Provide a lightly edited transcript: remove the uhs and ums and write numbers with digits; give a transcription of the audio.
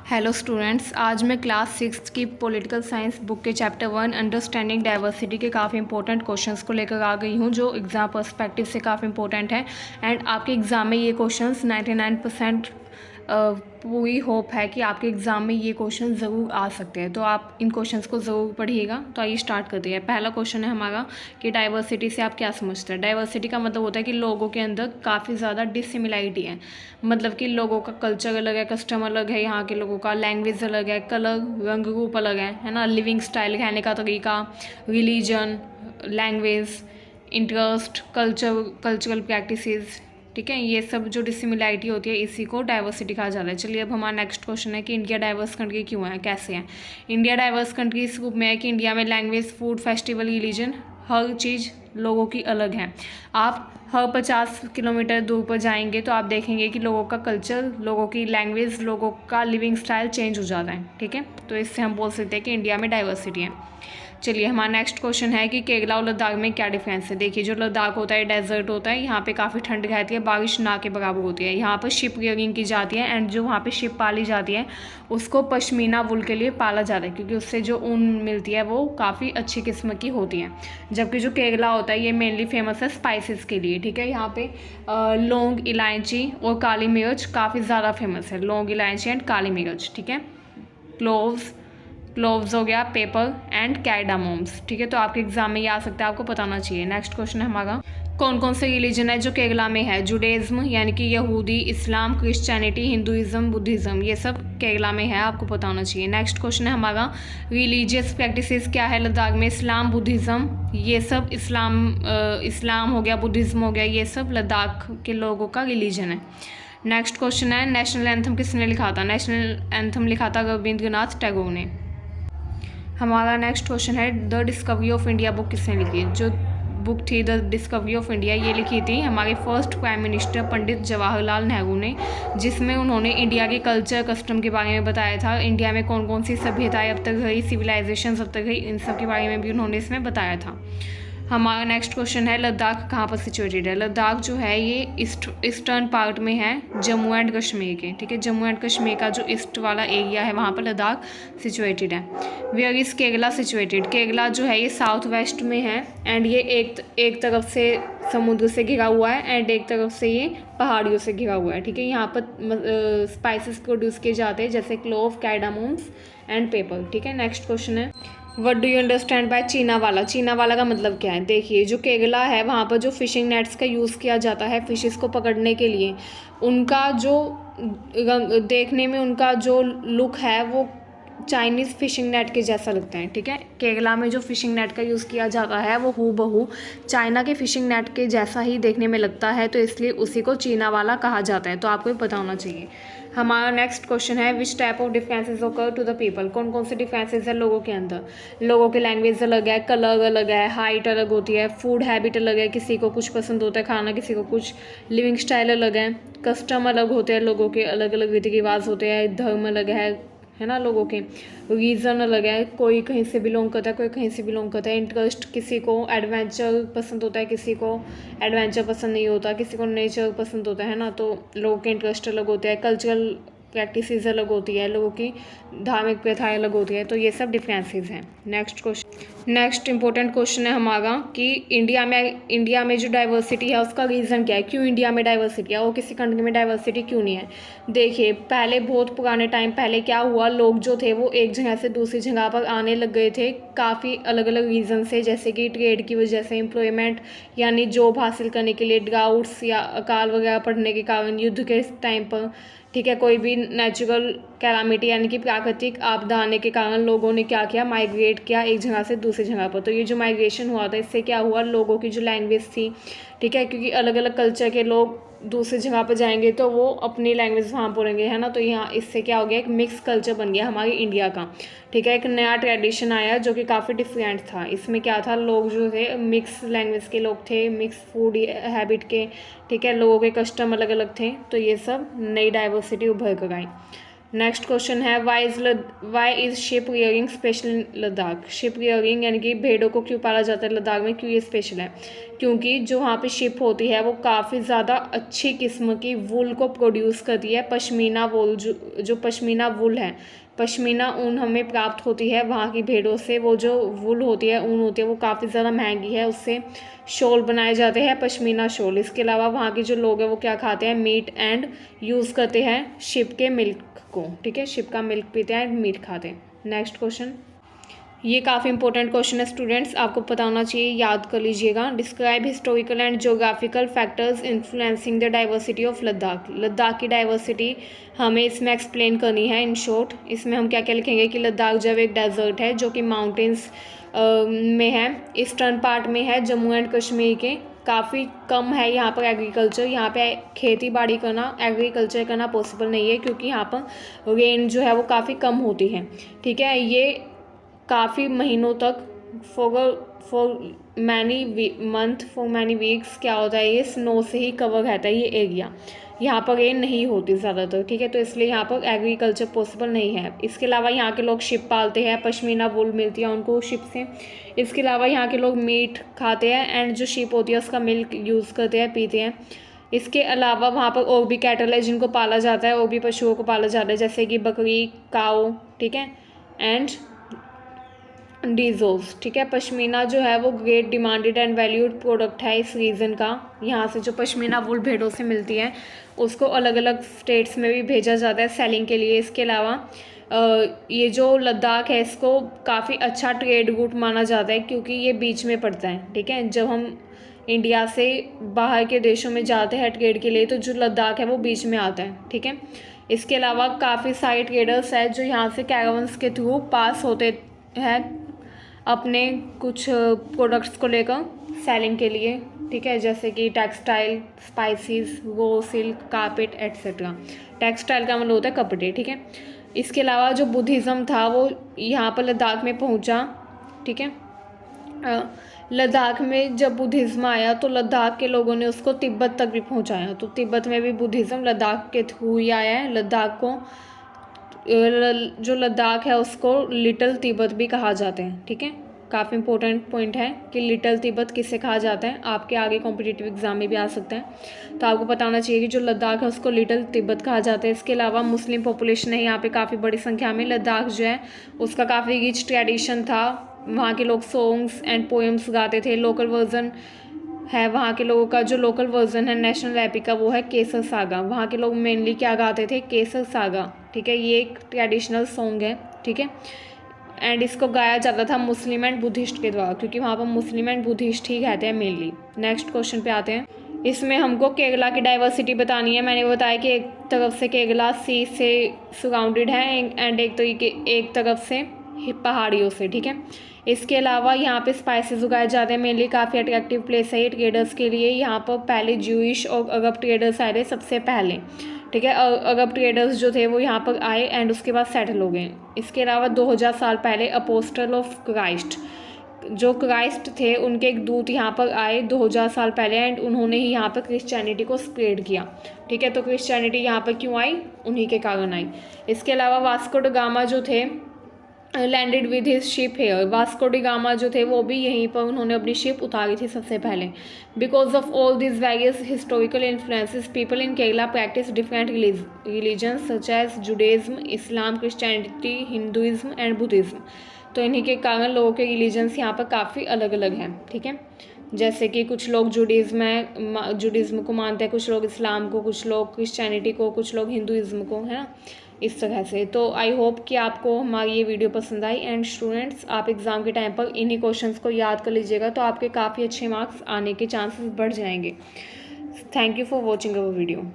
Hello students, आज मैं class 6 की पॉलिटिकल साइंस बुक के चैप्टर 1 अंडरस्टैंडिंग डाइवर्सिटी के काफ़ी इंपॉर्टेंट क्वेश्चंस को लेकर आ गई हूँ, जो एग्ज़ाम पर्सपेक्टिव से काफ़ी इंपॉर्टेंट है। एंड आपके एग्ज़ाम में ये क्वेश्चंस 99% पूरी होप है कि आपके एग्ज़ाम में ये क्वेश्चन ज़रूर आ सकते हैं, तो आप इन क्वेश्चंस को ज़रूर पढ़िएगा। तो आइए स्टार्ट करते हैं। पहला क्वेश्चन है हमारा कि डाइवर्सिटी से आप क्या समझते हैं। डाइवर्सिटी का मतलब होता है कि लोगों के अंदर काफ़ी ज़्यादा डिसिमिलैरिटी है, मतलब कि लोगों का कल्चर अलग है, कस्टम अलग है, यहाँ के लोगों का लैंग्वेज अलग है, कलर रंग रूप अलग है ना, लिविंग स्टाइल, रहने का तरीका, religion, language, interest, cultural practices, ठीक है। ये सब जो डिसिमिलैरिटी होती है इसी को डाइवर्सिटी कहा जाता है। चलिए अब हमारा नेक्स्ट क्वेश्चन है कि इंडिया डाइवर्स कंट्री क्यों है, कैसे है। इंडिया डाइवर्स कंट्री इस रूप में है कि इंडिया में लैंग्वेज, फूड, फेस्टिवल, रिलीजन, हर चीज़ लोगों की अलग है। आप हर 50 किलोमीटर दूर पर जाएंगे तो आप देखेंगे कि लोगों का कल्चर, लोगों की लैंग्वेज, लोगों का लिविंग स्टाइल चेंज हो जाता है, ठीक है। तो इससे हम बोल सकते हैं कि इंडिया में डाइवर्सिटी है। चलिए हमारा नेक्स्ट क्वेश्चन है कि केरला और लद्दाख में क्या डिफरेंस है। देखिए, जो लद्दाख होता है डेजर्ट होता है, यहाँ पे काफ़ी ठंड रहती है, बारिश ना के बराबर होती है। यहाँ पर शिप रियरिंग की जाती है एंड जो वहाँ पे शिप पाली जाती है उसको पश्मीना वुल के लिए पाला जाता है, क्योंकि उससे जो ऊन मिलती है वो काफ़ी अच्छी किस्म की होती है। जबकि जो केरला होता है ये मेनली फेमस है स्पाइसेस के लिए, ठीक है। यहाँ पे लौंग, इलायची और काली मिर्च काफ़ी ज़्यादा फेमस है। लौंग, इलायची एंड काली मिर्च, ठीक है। क्लोव्स हो गया, पेपर एंड कैडामोम्स, ठीक है। तो आपके एग्जाम में ये आ सकता है, आपको बताना चाहिए। नेक्स्ट क्वेश्चन है हमारा, कौन कौन से रिलीजन है जो केरला में है। जुडेज्म यानी कि यहूदी, इस्लाम, क्रिश्चियनिटी, हिंदुइज्म, बुद्धिज्म, ये सब केरला में है, आपको पता होना चाहिए। नेक्स्ट क्वेश्चन है हमारा, रिलीजियस प्रैक्टिसेस क्या है लद्दाख में। इस्लाम, बुद्धिज्म, ये सब इस्लाम हो गया, बुद्धिज्म हो गया, ये सब लद्दाख के लोगों का रिलीजन है। नेक्स्ट क्वेश्चन है, नेशनल एंथम किसने लिखा था। नेशनल एंथम लिखा था रविंद्रनाथ टैगोर ने। हमारा नेक्स्ट क्वेश्चन है, the discovery of India book किसने लिखी। जो बुक थी द डिस्कवरी ऑफ इंडिया, ये लिखी थी हमारे first prime minister Pandit Jawaharlal Nehru ने, जिसमें उन्होंने इंडिया के कल्चर, कस्टम के बारे में बताया था। इंडिया में कौन कौन सी सभ्यताएं अब तक रही, सिविलाइजेशन अब तक रही, इन सब के बारे में भी उन्होंने इसमें बताया था। हमारा नेक्स्ट क्वेश्चन है, लद्दाख कहाँ पर सिचुएटेड है। लद्दाख जो है ये ईस्टर्न पार्ट में है जम्मू एंड कश्मीर के, ठीक है। जम्मू एंड कश्मीर का जो ईस्ट वाला एरिया है वहाँ पर लद्दाख सिचुएटेड है। Where is Kerala situated. Kerala जो है ये साउथ वेस्ट में है एंड ये एक तरफ से समुद्र से घिरा हुआ है एंड एक तरफ से ये पहाड़ियों से घिरा हुआ है, ठीक है। यहाँ पर स्पाइसेस प्रोड्यूस किए जाते हैं जैसे क्लोव, कैडामोम्स एंड पेपर, ठीक है। नेक्स्ट क्वेश्चन है, what do you understand by चीना वाला। चीना वाला का मतलब क्या है। देखिए, जो केरला है वहाँ पर जो फिशिंग नेट्स का यूज़ किया जाता है फिशेस को पकड़ने के लिए, उनका जो देखने में उनका जो लुक है वो चाइनीज़ फिशिंग नेट के जैसा लगता है, ठीक है। केरला में जो फिशिंग नेट का यूज़ किया जाता है वो हूबहू चाइना के फिशिंग नेट के जैसा ही देखने में लगता है, तो इसलिए उसी को चीना वाला कहा जाता है, तो आपको पता होना चाहिए। हमारा नेक्स्ट क्वेश्चन है, विच टाइप ऑफ डिफरेंसेस ओकर टू द पीपल। कौन कौन से डिफरेंसेस है लोगों के अंदर। लोगों के लैंग्वेज अलग है, कलर अलग है, हाइट अलग होती है, फूड हैबिट अलग है, किसी को कुछ पसंद होता है खाना, किसी को कुछ, लिविंग स्टाइल अलग है, कस्टम अलग होते हैं, लोगों के अलग अलग रीति रिवाज होते हैं, धर्म अलग है ना लोगों के, रीज़न अलग है, कोई कहीं से बिलोंग करता है, कोई कहीं से बिलोंग करता है, इंटरेस्ट, किसी को एडवेंचर पसंद होता है, किसी को एडवेंचर पसंद नहीं होता, किसी को नेचर पसंद होता है ना, तो लोगों के इंटरेस्ट अलग होते हैं, कल्चरल प्रैक्टिसेस अलग होती है, लोगों की धार्मिक प्रथाएं अलग होती है, तो ये सब डिफरेंसेस हैं। नेक्स्ट इंपॉर्टेंट क्वेश्चन है हमारा कि इंडिया में जो डाइवर्सिटी है उसका रीज़न क्या है, क्यों इंडिया में डाइवर्सिटी है और किसी कंट्री में डाइवर्सिटी क्यों नहीं है। देखिए, पहले बहुत पुराने टाइम पहले क्या हुआ, लोग जो थे वो एक जगह से दूसरी जगह पर आने लग गए थे काफ़ी अलग अलग रीज़न से, जैसे कि ट्रेड की वजह से, एम्प्लॉयमेंट यानी जॉब हासिल करने के लिए, ड्राउट्स या अकाल वगैरह पड़ने के कारण, युद्ध के टाइम पर, ठीक है, कोई भी नेचुरल कैलामिटी यानी कि प्राकृतिक आपदा आने के कारण लोगों ने क्या किया, माइग्रेट किया एक जगह से दूसरी जगह पर। तो ये जो माइग्रेशन हुआ था इससे क्या हुआ, लोगों की जो लैंग्वेज थी, ठीक है, क्योंकि अलग अलग कल्चर के लोग दूसरी जगह पर जाएंगे तो वो अपनी लैंग्वेज वहाँ बोलेंगे, है ना। तो यहाँ इससे क्या हो गया, एक मिक्स कल्चर बन गया हमारे इंडिया का, ठीक है। एक नया ट्रेडिशन आया जो कि काफ़ी डिफरेंट था। इसमें क्या था, लोग जो थे मिक्स लैंग्वेज के लोग थे, मिक्स फूड हैबिट के, ठीक है, लोगों के कस्टम अलग अलग थे, तो ये सब नई डाइवर्सिटी उभर कर आई। नेक्स्ट क्वेश्चन है why is sheep rearing special in Ladakh. Sheep rearing यानी कि भेड़ों को क्यों पाला जाता है लद्दाख में, क्यों ये स्पेशल है? क्योंकि जो वहाँ पे शिप होती है वो काफ़ी ज़्यादा अच्छी किस्म की वूल को प्रोड्यूस करती है। पश्मीना वूल जो पश्मीना वूल है, पश्मीना ऊन हमें प्राप्त होती है वहाँ की भेड़ों से। वो जो वूल होती है, ऊन होती है, वो काफ़ी ज़्यादा महंगी है। उससे शॉल बनाए जाते हैं, पश्मीना शॉल। इसके अलावा वहाँ के जो लोग हैं वो क्या खाते हैं, मीट एंड यूज़ करते हैं शिप के मिल्क को। ठीक है, शिप का मिल्क पीते हैं एंड मीट खाते हैं। नेक्स्ट क्वेश्चन, ये काफ़ी इंपॉर्टेंट क्वेश्चन है स्टूडेंट्स, आपको पता होना चाहिए, याद कर लीजिएगा। Describe historical and geographical factors influencing the diversity of Ladakh. Ladakh की डाइवर्सिटी हमें इसमें एक्सप्लेन करनी है इन शॉर्ट। इसमें हम क्या क्या लिखेंगे कि लद्दाख जब एक डेजर्ट है जो कि माउंटेन्स में है, ईस्टर्न पार्ट में है जम्मू एंड कश्मीर के, काफ़ी कम है यहाँ पर एग्रीकल्चर। यहाँ पे खेती बाड़ी करना, एग्रीकल्चर करना पॉसिबल नहीं है क्योंकि यहाँ पर रेन जो है वो काफ़ी कम होती है। ठीक है, ये काफ़ी महीनों तक फॉर मैनी वीक्स क्या होता है, ये स्नो से ही कवर रहता है ये एरिया। यहाँ पर रेन नहीं होती ज़्यादातर। ठीक है, तो इसलिए यहाँ पर एग्रीकल्चर पॉसिबल नहीं है। इसके अलावा यहाँ के लोग शिप पालते हैं, पश्मीना वूल मिलती है उनको शिप से। इसके अलावा यहाँ के लोग मीट खाते हैं एंड जो शिप होती है उसका मिल्क यूज़ करते हैं, पीते हैं। इसके अलावा वहाँ पर और भी कैटल है जिनको पाला जाता है, और भी पशुओं को पाला जाता है जैसे कि बकरी, काऊ, ठीक है, एंड डीजोल्स। ठीक है, पश्मीना जो है वो great demanded and valued product है इस रीजन का। यहाँ से जो पश्मीना वूल भेड़ों से मिलती है उसको अलग अलग स्टेट्स में भी भेजा जाता है सेलिंग के लिए। इसके अलावा ये जो लद्दाख है इसको काफ़ी अच्छा ट्रेड रूट माना जाता है क्योंकि ये बीच में पड़ता है। ठीक है, जब हम इंडिया से बाहर के देशों में जाते हैं ट्रेड के लिए तो जो लद्दाख है वो बीच में आता है। ठीक है, इसके अलावा काफ़ी सारे ट्रेडर्स हैं जो यहाँ से कैरावंस के थ्रू पास होते हैं अपने कुछ प्रोडक्ट्स को लेकर सेलिंग के लिए। ठीक है, जैसे कि टेक्सटाइल, स्पाइसेस, वो सिल्क, कारपेट एट्सेट्रा। टेक्सटाइल का मतलब होता है कपड़े। ठीक है, इसके अलावा जो बुद्धिज़्म था वो यहाँ पर लद्दाख में पहुँचा। ठीक है, लद्दाख में जब बुद्धिज़्म आया तो लद्दाख के लोगों ने उसको तिब्बत तक भी पहुँचाया। तो तिब्बत में भी बुद्धिज़्म लद्दाख के थ्रू ही आया है। लद्दाख को जो लद्दाख है उसको लिटिल तिब्बत भी कहा जाता है। ठीक है, काफ़ी इंपॉर्टेंट पॉइंट है कि लिटिल तिब्बत किससे कहा जाता है, आपके आगे कॉम्पिटिटिव एग्जाम में भी आ सकता है। तो आपको पता होना चाहिए कि जो लद्दाख है उसको लिटिल तिब्बत कहा जाता है। इसके अलावा मुस्लिम पॉपुलेशन है यहाँ पे काफ़ी बड़ी संख्या में। लद्दाख जो है उसका काफ़ी रिच ट्रेडिशन था, वहाँ के लोग सॉन्ग्स एंड पोएम्स गाते थे। लोकल वर्जन है वहाँ के लोगों का, जो लोकल वर्जन है नेशनल एपिक का वो है केसर सागा। वहाँ के लोग मेनली क्या गाते थे, केसर सागा। ठीक है, ये एक ट्रेडिशनल सॉन्ग है। ठीक है, एंड इसको गाया जाता था मुस्लिम एंड बुद्धिस्ट के द्वारा क्योंकि वहाँ पर मुस्लिम एंड बुद्धिस्ट ही रहते हैं मेनली। नेक्स्ट क्वेश्चन पे आते हैं। इसमें हमको केरला की डाइवर्सिटी बतानी है। मैंने बताया कि एक तरफ से केरला सी से सराउंडेड है एंड एक तरफ से पहाड़ियों से। ठीक है, इसके अलावा यहाँ पे स्पाइसेस उगाए जाते हैं मेनली। काफ़ी अट्रैक्टिव प्लेस है ये ट्रेडर्स के लिए। यहाँ पर पहले ज्यूइश और अरब ट्रेडर्स आए थे सबसे पहले। ठीक है, अरब ट्रेडर्स जो थे वो यहाँ पर आए एंड उसके बाद सेटल हो गए। इसके अलावा 2000 साल पहले अपोस्टल ऑफ क्राइस्ट, जो क्राइस्ट थे उनके एक दूत यहाँ पर आए 2000 साल पहले एंड उन्होंने ही यहाँ पर क्रिश्चियनिटी को स्प्रेड किया। ठीक है, तो क्रिश्चियनिटी यहाँ पर क्यों आई, उन्हीं के कारण आई। इसके अलावा वास्को ड गामा जो थे landed with his ship here. Vasco da Gama जो थे वो भी यहीं पर उन्होंने अपनी शिप उतारी थी सबसे पहले। Because of all this various historical influences people in Kerala practice different religions such as Judaism, Islam, Christianity, Hinduism and Buddhism. तो इन्हीं के कारण लोगों के रिलीजन्स यहाँ पर काफ़ी अलग अलग हैं। ठीक है, जैसे कि कुछ लोग जुडिज़्म को मानते हैं, कुछ लोग इस्लाम को, कुछ लोग क्रिश्चियनिटी को, कुछ लोग हिंदुज़्म को, है ना, इस तरह से। तो आई होप कि आपको हमारी ये वीडियो पसंद आई एंड स्टूडेंट्स आप एग्ज़ाम के टाइम पर इन्हीं क्वेश्चंस को याद कर लीजिएगा तो आपके काफ़ी अच्छे मार्क्स आने के चांसेस बढ़ जाएंगे। Thank you for watching our video.